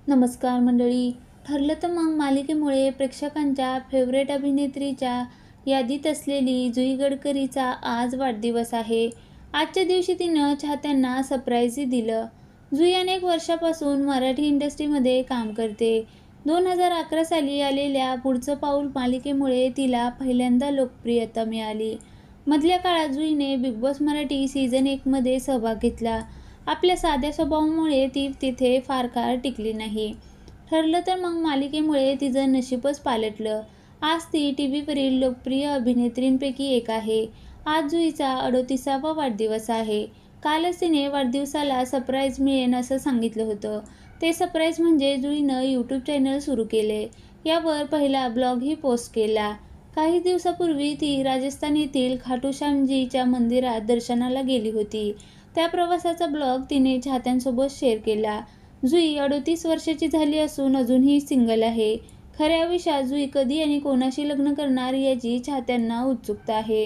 नमस्कार मंडळी. ठरलं तर मग मालिकेमुळे प्रेक्षकांच्या फेवरेट अभिनेत्रीच्या यादीत असलेली जुई गडकरीचा आज वाढदिवस आहे. आजच्या दिवशी तिनं चाहत्यांना सरप्राईजही दिलं. जुई अनेक वर्षापासून मराठी इंडस्ट्रीमध्ये काम करते. 2011 साली आलेल्या पुढचं पाऊल मालिकेमुळे तिला पहिल्यांदा लोकप्रियता मिळाली. मधल्या काळात जुईने बिग बॉस मराठी सीझन 1मध्ये सहभाग घेतला. आपल्या साध्या स्वभावामुळे ती तिथे फार काळ टिकली नाही. ठरलं तर मग मालिकेमुळे तिचं नशीबच पालटलं. आज ती टीव्हीवरील लोकप्रिय अभिनेत्रींपैकी एक आहे. आज जुईचा 38वा वाढदिवस आहे. कालच तिने वाढदिवसाला सरप्राईज मिळेन असं सांगितलं होतं. ते सरप्राईज म्हणजे जुईनं यूट्यूब चॅनल सुरू केले. यावर पहिला ब्लॉगही पोस्ट केला. काही दिवसापूर्वी ती राजस्थान येथील खाटू श्यामजीच्या मंदिरात दर्शनाला गेली होती. त्या प्रवासाचा ब्लॉग तिने चाहत्यांसोबत शेअर केला. जुई 38 वर्षाची झाली असून अजूनही सिंगल आहे. खऱ्या आयुष्यात जुई कधी आणि कोणाशी लग्न करणार याची चाहत्यांना उत्सुकता आहे.